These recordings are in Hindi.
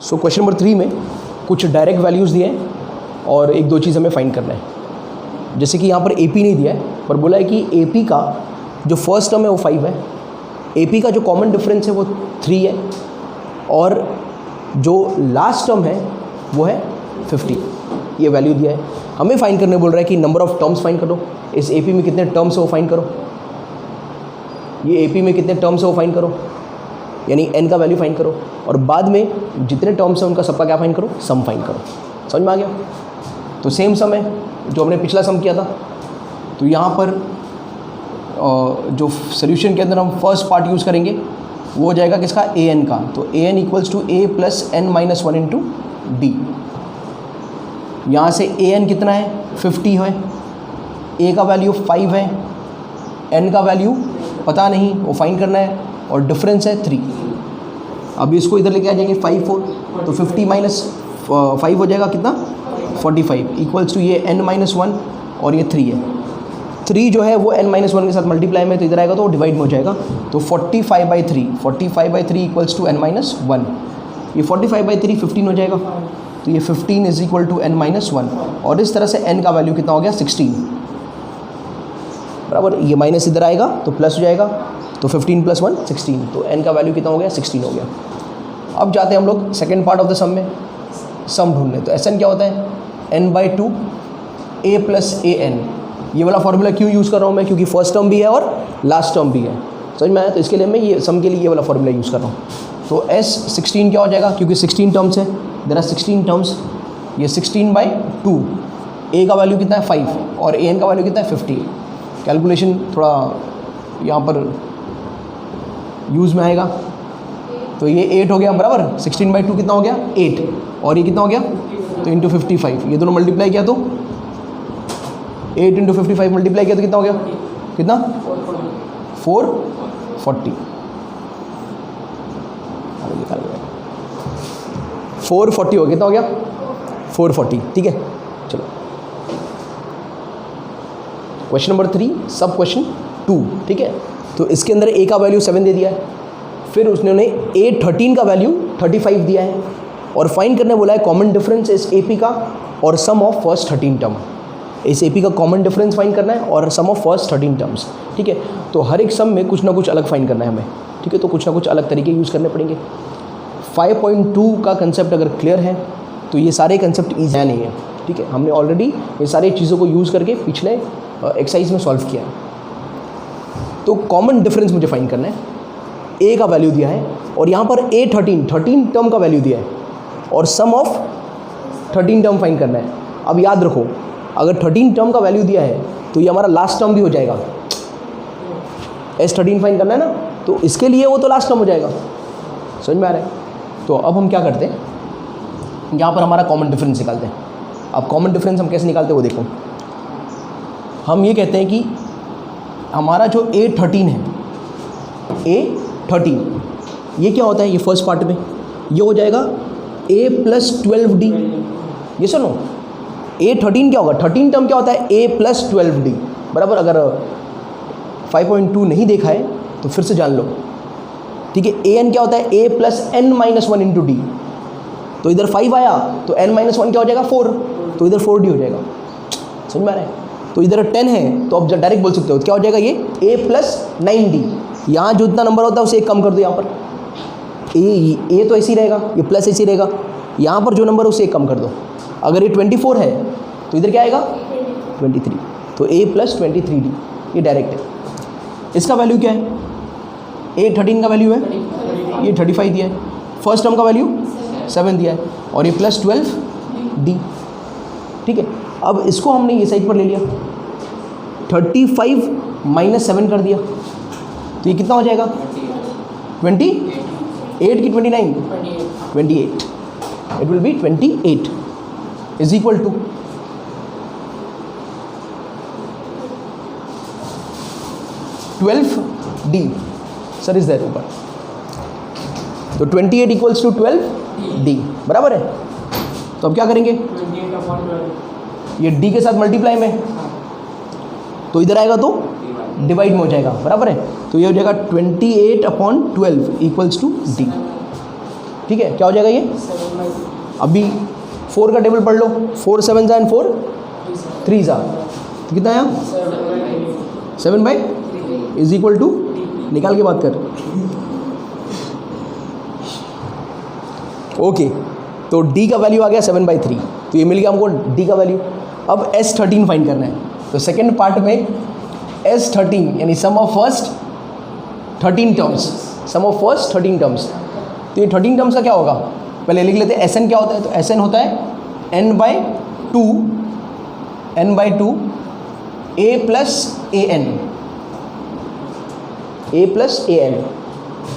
सो क्वेश्चन नंबर 3 में कुछ डायरेक्ट वैल्यूज़ दिए हैं और एक दो चीज़ हमें फाइंड करना है। जैसे कि यहाँ पर AP नहीं दिया है, पर बोला है कि AP का जो फर्स्ट टर्म है वो 5 है, AP का जो कॉमन डिफरेंस है वो 3 है, और जो लास्ट टर्म है वो है 50। ये वैल्यू दिया है, हमें फाइंड करने बोल रहा है कि नंबर ऑफ टर्म्स फाइंड करो। इस AP में कितने टर्म्स है वो फाइंड करो, ये AP में कितने टर्म्स है वो फाइंड करो, यानी n का वैल्यू फाइंड करो, और बाद में जितने टर्म्स हैं उनका सबका क्या फाइंड करो, सम फाइंड करो। समझ में आ गया? तो सेम सम है जो हमने पिछला सम किया था। तो यहाँ पर जो सोल्यूशन के अंदर हम फर्स्ट पार्ट यूज़ करेंगे वो हो जाएगा किसका, an का। तो an equals to a plus n minus 1 into D. यहाँ से an कितना है, 50 है, a का वैल्यू 5 है, n का वैल्यू पता नहीं, वो फाइंड करना है, और डिफरेंस है 3। अब इसको इधर लेके आ जाएंगे 5 4, तो 50 माइनस 5 हो जाएगा कितना, 45 इक्वल्स टू ये n माइनस 1 और ये 3 है। 3 जो है वो n माइनस 1 के साथ मल्टीप्लाई में, तो इधर आएगा तो वो डिवाइड में हो जाएगा। तो 45/3 इक्वल्स टू n माइनस 1। ये 45/3 15 हो जाएगा, तो ये 15 is equal to n minus 1। और इस तरह से n का वैल्यू कितना हो गया, 16 बराबर। ये माइनस इधर आएगा तो प्लस हो जाएगा, तो 15 + 1 16, तो n का वैल्यू कितना हो गया, 16 हो गया। अब जाते हैं हम लोग सेकेंड पार्ट ऑफ द सम में, सम ढूंढने। तो Sn क्या होता है, n/2 a प्लस an। ये वाला फॉर्मूला क्यों यूज़ कर रहा हूँ मैं, क्योंकि फर्स्ट टर्म भी है और लास्ट टर्म भी है। समझ में आया? तो इसके लिए मैं ये सम के लिए ये वाला फॉर्मूला यूज़ कर रहा हूँ। तो S16 क्या हो जाएगा, क्योंकि 16 टर्म्स है, देयर आर 16 टर्म्स, ये 16/2। a का वैल्यू कितना है 5 और an का वैल्यू कितना है 50। कैलकुलेशन थोड़ा यहाँ पर यूज़ में आएगा। तो ये 8 हो गया बराबर, 16/2 कितना हो गया 8, और ये कितना हो गया, तो इंटू 55। ये दोनों मल्टीप्लाई किया तो 8 × 55 मल्टीप्लाई किया तो कितना हो गया, कितना 440। 440 हो गया, कितना हो गया 440। ठीक है, चलो क्वेश्चन नंबर 3 सब क्वेश्चन 2। ठीक है, तो इसके अंदर a का वैल्यू 7 दे दिया है, फिर उसने A13 का वैल्यू 35 दिया है, और फाइंड करने बोला है कॉमन डिफरेंस इस AP का और सम ऑफ फर्स्ट 13 टर्म। इस AP का कॉमन डिफरेंस फाइंड करना है और सम ऑफ फर्स्ट 13 टर्म्स। ठीक है, तो हर एक सम में कुछ ना कुछ अलग फाइंड करना है हमें। ठीक है, तो कुछ ना कुछ अलग तरीके यूज़ करने पड़ेंगे। 5.2 का कंसेप्ट अगर क्लियर है तो ये सारे कंसेप्ट ईजी नहीं है। ठीक है, हमने ऑलरेडी ये सारी चीज़ों को यूज़ करके पिछले एक्सरसाइज में सॉल्व किया है। तो कॉमन डिफरेंस मुझे फाइंड करना है। a का वैल्यू दिया है और यहाँ पर A13 टर्म का वैल्यू दिया है, और सम ऑफ 13 टर्म फाइंड करना है। अब याद रखो, अगर 13 टर्म का वैल्यू दिया है तो ये हमारा लास्ट टर्म भी हो जाएगा। S13 फाइंड करना है ना, तो इसके लिए वो तो लास्ट टर्म हो जाएगा। समझ में आ रहा है? तो अब हम क्या करते हैं, यहाँ पर हमारा कॉमन डिफरेंस निकालते हैं। अब कॉमन डिफरेंस हम कैसे निकालते हैं वो देखो। हम ये कहते हैं कि हमारा जो A13 है, A13 ये क्या होता है, ये फर्स्ट पार्ट में ये हो जाएगा A प्लस 12D। ये सुनो, A13 क्या होगा, 13 टर्म क्या होता है, A प्लस 12D बराबर। अगर 5.2 नहीं देखा है तो फिर से जान लो। ठीक है, an क्या होता है, A plus n minus 1 into D. तो इधर 5 आया तो n माइनस 1 क्या हो जाएगा 4, तो इधर 4D हो जाएगा। समझ में आ रहा है? तो इधर 10 है तो अब डायरेक्ट बोल सकते हो क्या हो जाएगा, ये A प्लस 9D। यहाँ जो इतना नंबर होता है उसे एक कम कर दो। यहाँ पर A तो ऐसे ही रहेगा, ये प्लस ऐसे ही रहेगा। यहाँ पर जो नंबर है उसे एक कम कर दो। अगर ये 24 है तो इधर क्या आएगा 23, तो A प्लस 23D, ये डायरेक्ट है। इसका वैल्यू क्या है, A13 का वैल्यू है ये 35 दिया है, फर्स्ट टर्म का वैल्यू 7 दिया है, और ये प्लस 12D। ठीक है, अब इसको हमने ये साइड पर ले लिया, 35 माइनस 7 कर दिया, तो ये कितना हो जाएगा 28 की 29, 28। It will be 28 is equal to 12D। Sir is there ऊपर, तो 28 इक्वल्स टू 12D बराबर है। तो अब क्या करेंगे, ये D के साथ मल्टीप्लाई में, तो इधर आएगा तो डिवाइड में हो जाएगा बराबर है। तो ये हो जाएगा 28/12 इक्वल्स टू D। ठीक है, क्या हो जाएगा ये? अभी 4 का टेबल पढ़ लो, 4 7 एंड 4 3 ज़ा, तो कितना आया? 7/, इज इक्वल टू, निकाल के बात कर। ओके, तो d का वैल्यू आ गया 7/3, तो ये मिल गया हमको d का वैल्यू। अब S13 फाइंड करना है, तो सेकेंड पार्ट में S13 यानी sum of first 13 terms, sum of first 13 terms. तो ये 13 टर्म्स का क्या होगा, पहले लिख लेते हैं। Sn क्या होता है? तो Sn होता है n/2 a प्लस an,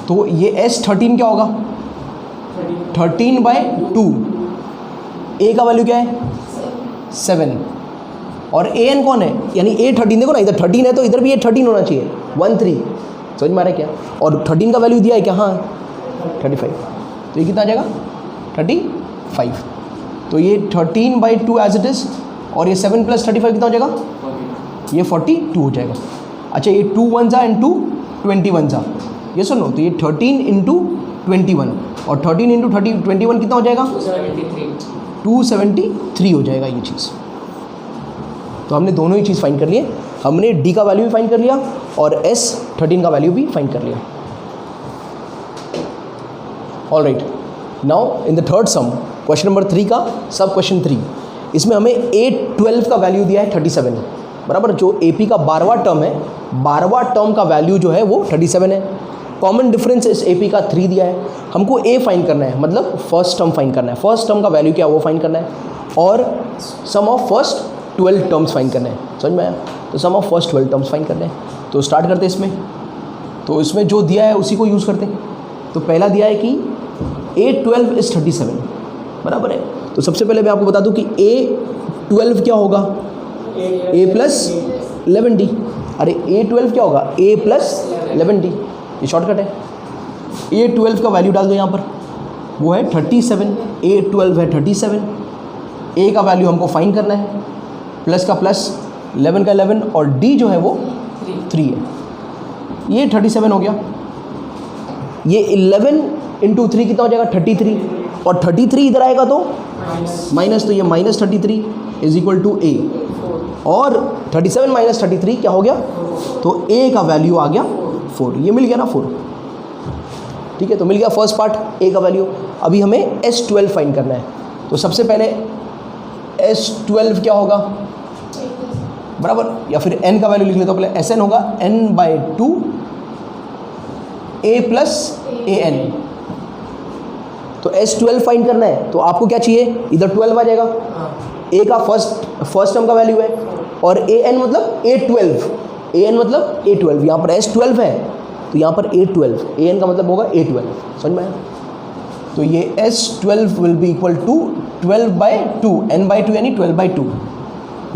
तो ये S13 क्या होगा? 13/2, a का वैल्यू क्या है? 7, और an कौन है? यानी a13, देखो ना इधर 13 है तो इधर भी a13 होना चाहिए, 1 3, समझ में आ रहा है क्या? और 13 का वैल्यू दिया है क्या? हाँ 35, तो ये कितना आ जाएगा? 35। तो ये 13/2 एज इट इज़, और ये 7 + 35 कितना हो जाएगा? ये 42 हो जाएगा। अच्छा, ये 2 1 ज़ा एंड 2 21 ज़ा, ये सुनो, तो ये 13 × 21, और 13 × 21 कितना हो जाएगा? 273 हो जाएगा ये चीज़। तो हमने दोनों ही चीज़ फाइंड कर लिए, हमने d का वैल्यू भी फाइंड कर लिया और S13 का वैल्यू भी फाइंड कर लिया। All right, now in the third some, question number 3 का सब क्वेश्चन 3, इसमें हमें A12 का वैल्यू दिया है 37, बराबर। जो AP का 12वां टर्म है, 12वां टर्म का वैल्यू जो है वो 37 है। कॉमन डिफरेंस इस AP का 3 दिया है, हमको A फाइंड करना है, मतलब फर्स्ट टर्म फाइंड करना है। फर्स्ट टर्म का वैल्यू क्या है वो फाइंड करना है, और सम ऑफ फर्स्ट 12 टर्म्स फाइंड करने हैं, समझ में आया? तो सम ऑफ फर्स्ट 12 टर्म्स फाइंड करने हैं। तो स्टार्ट करते हैं इसमें, तो इसमें जो दिया है उसी को यूज़ करते हैं। तो पहला दिया है कि A12 इज़ 37, बराबर है। तो सबसे पहले मैं आपको बता दूं कि A12 क्या होगा? A + 11D। अरे A12 क्या होगा? A + 11D, ये शॉर्टकट है। A12 का वैल्यू डाल दो यहाँ पर, वो है 37, A12 है 37, A का वैल्यू हमको फाइंड करना है, प्लस का प्लस, 11 का 11, और D जो है वो 3 है। ये 37 हो गया। ये 11 × 3 कितना हो जाएगा? 33, और 33 इधर आएगा तो माइनस, तो ये -33 इज इक्वल टू A, और 37 - 33 क्या हो गया? तो A का वैल्यू आ गया 4, ये मिल गया ना 4, ठीक है। तो मिल गया फर्स्ट पार्ट A का वैल्यू। अभी हमें S12 फाइंड करना है, तो सबसे पहले S12 क्या होगा, बराबर, या फिर n का वैल्यू लिख लेते हो पहले। Sn होगा n/2 a + an। तो S12 फाइंड करना है, तो आपको क्या चाहिए? इधर 12 आ जाएगा, a का फर्स्ट टर्म का वैल्यू है, और an मतलब A12, an मतलब A12, यहाँ पर S12 है तो यहाँ पर A12, an का मतलब होगा A12, समझ में आया? तो ये S12 will be equal to 12/2, n/2 यानी 12/2।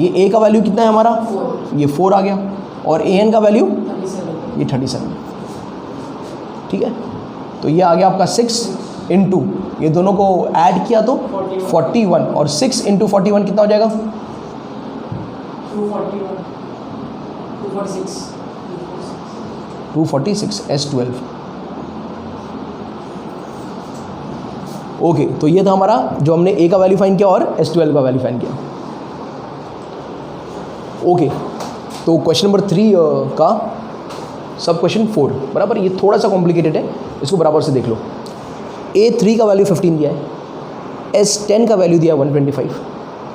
ये A का वैल्यू कितना है हमारा? ये 4 आ गया, और an का वैल्यू ये 37, ठीक है। तो ये आ गया आपका 6 × ये दोनों को ऐड किया तो 41, और 6 × 41 कितना हो जाएगा? 246 S12। ओके, तो ये था हमारा जो हमने A का वैल्यू फाइंड किया और S12 का वैल्यू फाइंड किया। ओके, तो क्वेश्चन नंबर 3 का सब क्वेश्चन 4, बराबर। ये थोड़ा सा कॉम्प्लिकेटेड है, इसको बराबर से देख लो। A3 का वैल्यू 15 दिया है, S10 का वैल्यू दिया है 125,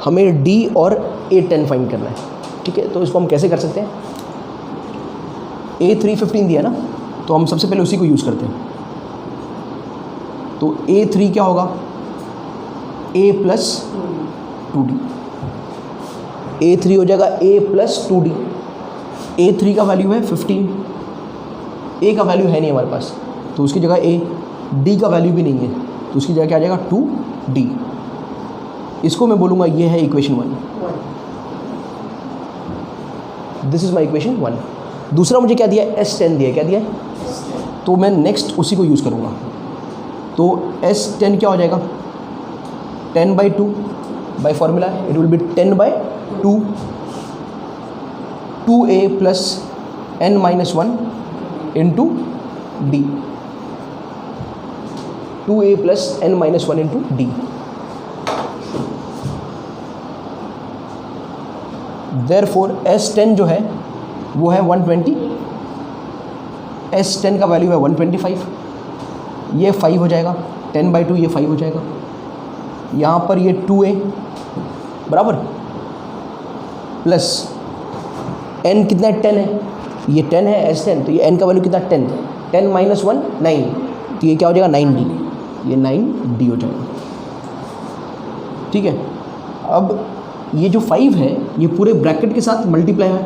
हमें D और A10 फाइंड करना है, ठीक है। तो इसको हम कैसे कर सकते हैं? A3 15 दिया है ना, तो हम सबसे पहले उसी को यूज़ करते हैं। तो A3 क्या होगा? A + 2D, A3 हो जाएगा A + 2D। A3 का वैल्यू है 15, A का वैल्यू है नहीं हमारे पास, तो उसकी जगह A, D का वैल्यू भी नहीं है, तो उसकी जगह क्या आ जाएगा? 2D। इसको मैं बोलूँगा ये है equation 1, this is my equation 1। दूसरा मुझे क्या दिया है? S10 दिया है, क्या दिया है? तो मैं नेक्स्ट उसी को यूज़ करूँगा। तो S10 क्या हो जाएगा? 10/2 by formula, it will B 10/2, 2A + n - 1 × D, 2a plus n minus 1 into D. Therefore S10 जो है वो है 120, S10 का वैल्यू है 125, ये 5 हो जाएगा, 10/2 ये 5 हो जाएगा, यहाँ पर ये 2a बराबर प्लस n कितना है 10 है, ये 10 है S10, तो ये n का वैल्यू कितना 10 माइनस 1 9, तो ये क्या हो जाएगा 9d, ये 9d हो जाएगा। ठीक है, अब ये जो 5 है ये पूरे ब्रैकेट के साथ मल्टीप्लाई है,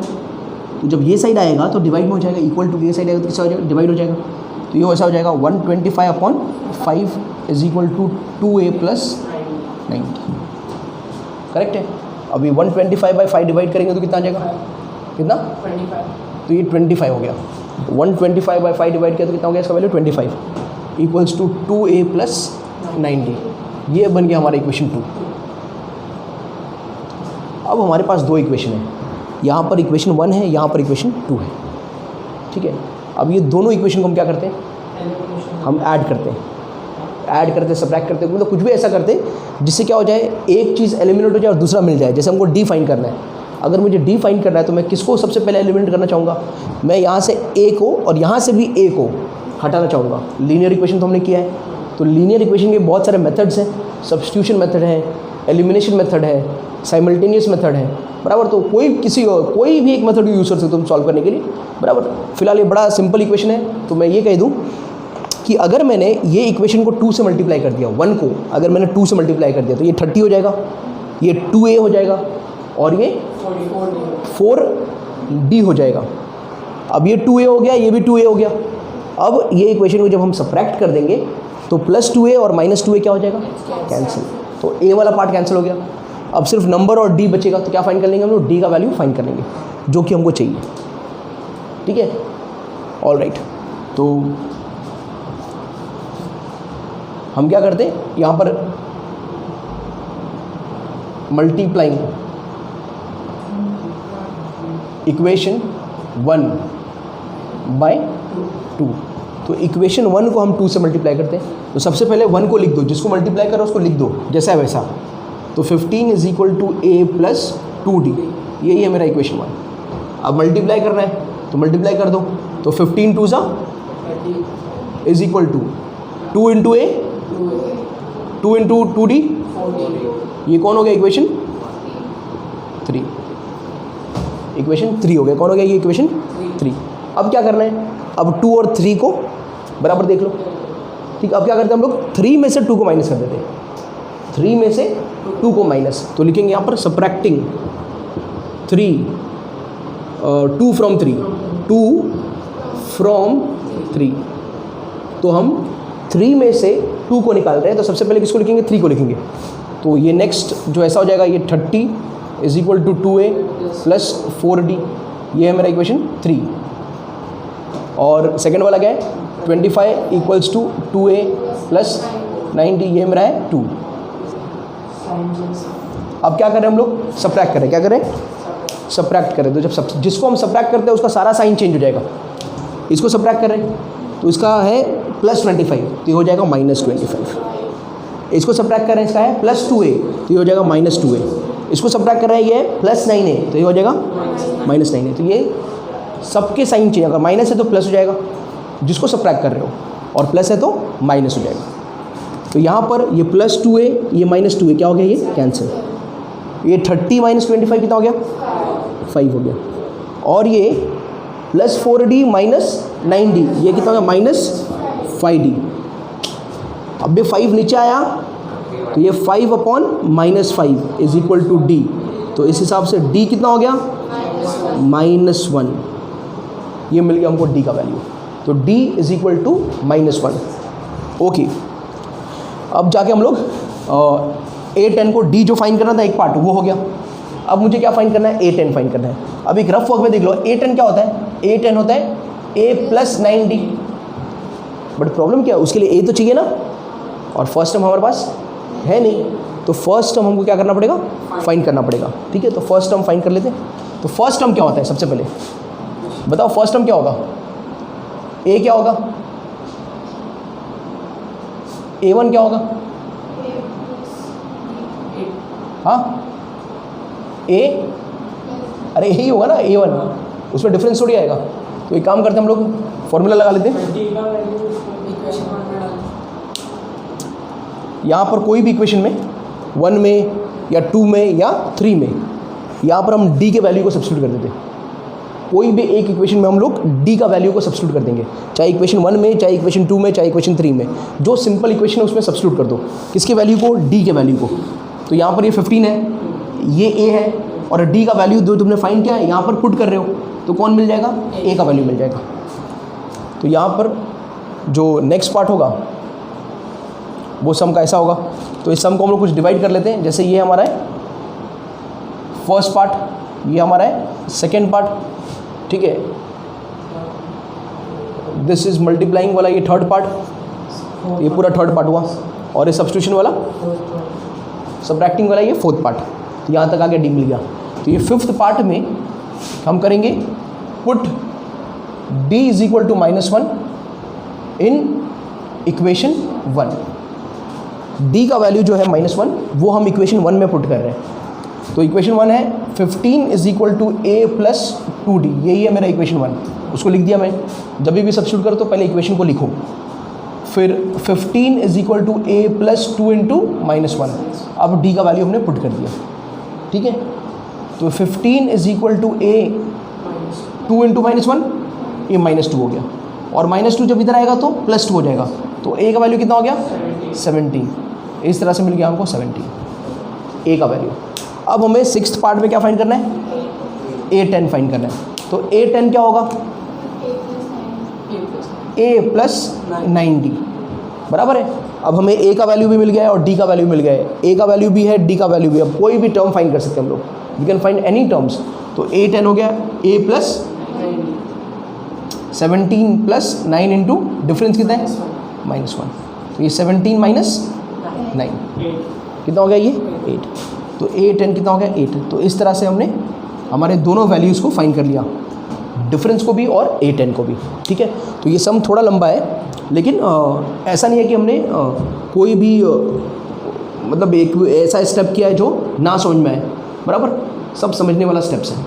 तो जब ये साइड आएगा तो डिवाइड में हो जाएगा, इक्वल टू ये साइड आएगा तो किससे हो जाएगा डिवाइड हो जाएगा, तो ये ऐसा हो जाएगा 125/5 is equal to 2a plus 90। Correct है। अभी 125/5 डिवाइड करेंगे तो कितना आ जाएगा, कितना 25, तो ये 25 हो गया। 125/5 डिवाइड किया तो कितना हो गया इसका value 25 equals to 2a plus 90। ये बन गया हमारा इक्वेशन 2। अब हमारे पास दो इक्वेशन है, यहाँ पर इक्वेशन 1 है, यहाँ पर इक्वेशन 2 है। ठीक है, अब ये दोनों इक्वेशन को हम क्या करते हैं, हम ऐड करते हैं, सब्ट्रैक्ट करते हैं, मतलब कुछ भी ऐसा करते हैं जिससे क्या हो जाए, एक चीज़ एलिमिनेट हो जाए और दूसरा मिल जाए। जैसे हमको डी फाइंड करना है, अगर मुझे डी फाइंड करना है तो मैं किसको सबसे पहले एलिमिनेट करना चाहूँगा, मैं यहाँ से ए को और यहाँ से भी ए को हटाना चाहूँगा। लीनियर इक्वेशन तो हमने किया है, तो लीनियर इक्वेशन के बहुत सारे मेथड्स हैं, सब्स्टिट्यूशन मेथड है, एलिमिनेशन मेथड है, साइमल्टेनियस मेथड है, बराबर। तो कोई भी एक मेथड यूज़ कर सकते हो तुम सॉल्व करने के लिए, बराबर। फिलहाल ये बड़ा सिंपल इक्वेशन है, तो मैं ये कह दूँ कि अगर मैंने ये इक्वेशन को 2 से मल्टीप्लाई कर दिया, 1 को अगर मैंने 2 से मल्टीप्लाई कर दिया तो ये 30 हो जाएगा, ये 2a हो जाएगा और ये 4d हो जाएगा। अब ये 2a हो गया, ये भी 2a हो गया। अब ये इक्वेशन को जब हम सब्ट्रैक्ट कर देंगे तो प्लस 2a और माइनस 2a क्या हो जाएगा, कैंसिल। तो a वाला पार्ट कैंसिल हो गया, अब सिर्फ नंबर और d बचेगा। तो क्या फाइंड कर लेंगे हम लोग, d का वैल्यू फाइंड कर लेंगे जो कि हमको चाहिए। ठीक है, ऑल राइट। तो हम क्या करते हैं, यहाँ पर मल्टीप्लाइंग इक्वेशन 1/2, तो इक्वेशन 1 को हम 2 से मल्टीप्लाई करते हैं। तो सबसे पहले 1 को लिख दो, जिसको मल्टीप्लाई करो उसको लिख दो जैसा है वैसा। तो 15 is equal to a plus 2d, यही है मेरा इक्वेशन 1। अब मल्टीप्लाई करना है तो मल्टीप्लाई कर दो, तो 15 2 is equal to 2 into a 2 into 2d, ये कौन हो गया इक्वेशन 3, इक्वेशन 3 हो गया। कौन हो गया ये इक्वेशन 3। अब क्या करना है, अब 2 और 3 को बराबर देख लो। ठीक, अब क्या करते हैं हम लोग, 3 में से 2 को माइनस कर देते हैं, 3 में से 2 को माइनस, तो लिखेंगे यहाँ पर सब्ट्रैक्टिंग 2 फ्रॉम 3। तो हम 3 में से 2 को निकाल रहे हैं, तो सबसे पहले किसको लिखेंगे, 3 को लिखेंगे। तो ये नेक्स्ट जो ऐसा हो जाएगा, ये 30 is equal to 2a plus 4d, ये है मेरा इक्वेशन 3। और सेकेंड वाला क्या है, 25 इक्वल्स टू 2a प्लस 90, ये मेरा है 2। अब क्या करें हम लोग, सब्ट्रैक्ट करें, क्या करें, सब्ट्रैक्ट करें। तो जब जिसको हम सब्ट्रैक्ट करते हैं उसका सारा साइन चेंज हो जाएगा। इसको सब्ट्रैक्ट करें तो इसका है प्लस 25, तो ये हो जाएगा माइनस 25। इसको सब्ट्रैक्ट करें, इसका है प्लस 2a, तो ये हो जाएगा माइनस 2a। इसको सब्ट्रैक्ट कर रहे हैं, ये प्लस 9a, तो ये हो जाएगा माइनस 9a। तो ये सबके साइन चेंज, अगर माइनस है तो प्लस हो जाएगा जिसको सब्ट्रैक्ट कर रहे हो, और प्लस है तो माइनस हो जाएगा। तो यहाँ पर ये प्लस 2a, ये माइनस 2a, क्या हो गया, ये कैंसिल। ये 30 माइनस 25 कितना हो गया, 5 हो गया। और ये प्लस 4d माइनस 9d, ये कितना हो गया, माइनस 5d। अब ये 5 नीचे आया तो ये 5/-5 इज इक्वल टू d, तो इस हिसाब से d कितना हो गया, -1। ये मिल गया हमको d का वैल्यू, तो d is equal to -1। Okay, अब जाके हम लोग a10 को d जो फाइंड करना था एक पार्ट वो हो गया। अब मुझे क्या फाइंड करना है, a10 फाइंड करना है। अब एक रफ वर्क में देख लो, a10 क्या होता है, a10 होता है a plus 9d। But problem क्या है, उसके लिए a तो चाहिए ना, और फर्स्ट टर्म हमारे पास है नहीं, तो फर्स्ट टर्म हमको क्या करना पड़ेगा, फाइंड करना पड़ेगा। ठीक है, तो फर्स्ट टर्म फाइंड कर लेते हैं। तो फर्स्ट टर्म क्या होता है, सबसे पहले बताओ फर्स्ट टर्म क्या होगा, a क्या होगा, A1 क्या होगा? हाँ A, अरे यही होगा ना A1, उसमें डिफरेंस थोड़ी आएगा। तो एक काम करते हैं हम लोग फॉर्मूला लगा लेते हैं। यहाँ पर कोई भी इक्वेशन में 1 में या 2 में या 3 में यहाँ पर हम d के वैल्यू को सब्स्टिट्यूट कर देते हैं। कोई भी एक इक्वेशन में हम लोग d का वैल्यू को सब्स्टिट्यूट कर देंगे, चाहे इक्वेशन 1 में, चाहे इक्वेशन 2 में, चाहे इक्वेशन 3 में। जो सिंपल इक्वेशन है उसमें सब्स्टिट्यूट कर दो। किसके वैल्यू को? d के वैल्यू को। तो यहाँ पर ये 15 है, ये a है, और d का वैल्यू जो तुमने फाइंड किया है यहाँ पर पुट कर रहे हो, तो कौन मिल जाएगा? a का वैल्यू मिल जाएगा। तो यहाँ पर जो नेक्स्ट पार्ट होगा वो सम का ऐसा होगा। तो इस सम को हम लोग कुछ डिवाइड कर लेते हैं। जैसे ये हमारा है फर्स्ट पार्ट, ये हमारा है सेकेंड पार्ट, ठीक है। दिस इज मल्टीप्लाइंग वाला ये थर्ड पार्ट, ये पूरा थर्ड पार्ट हुआ, और ये सब्स्टिट्यूशन वाला, सब्ट्रैक्टिंग वाला ये फोर्थ पार्ट। तो यहाँ तक आगे डी मिल गया। तो ये फिफ्थ पार्ट में हम करेंगे put d is equal to -1 in equation 1। d का वैल्यू जो है -1 वो हम इक्वेशन 1 में पुट कर रहे हैं। तो इक्वेशन 1 है 15 is equal to a plus 2d, यही है मेरा इक्वेशन 1। उसको लिख दिया मैं। जब भी सब्स्टिट्यूट करो तो पहले इक्वेशन को लिखो, फिर 15 is equal to a plus 2 into -1। अब d का वैल्यू हमने पुट कर दिया, ठीक है। तो 15 is equal to a 2 into -1, ये -2 हो गया, और -2 जब इधर आएगा तो +2 हो जाएगा। तो a का वैल्यू कितना हो गया? 17। इस तरह से मिल गया हमको 17 a का वैल्यू। अब हमें सिक्स्थ पार्ट में क्या फाइंड करना है? a10 फाइंड करना है। तो a10 क्या होगा? a प्लस 9d, बराबर है। अब हमें a का वैल्यू भी मिल गया है और d का वैल्यू मिल गया है। a का वैल्यू भी है, d का वैल्यू भी है। अब कोई भी टर्म फाइंड कर सकते हैं हम लोग, we can find any terms. तो a10 हो गया a plus 17 plus 9 into difference कितना है? -1। तो ये 17 माइनस 9 कितना हो गया? ये 8। तो a10 कितना हो गया? 8। तो इस तरह से हमने हमारे दोनों वैल्यूज़ को फाइंड कर लिया, डिफरेंस को भी और a10 को भी, ठीक है। तो ये सम थोड़ा लंबा है, लेकिन ऐसा नहीं है कि हमने कोई भी मतलब एक ऐसा स्टेप किया है जो ना समझ में आए, बराबर। सब समझने वाला स्टेप्स है।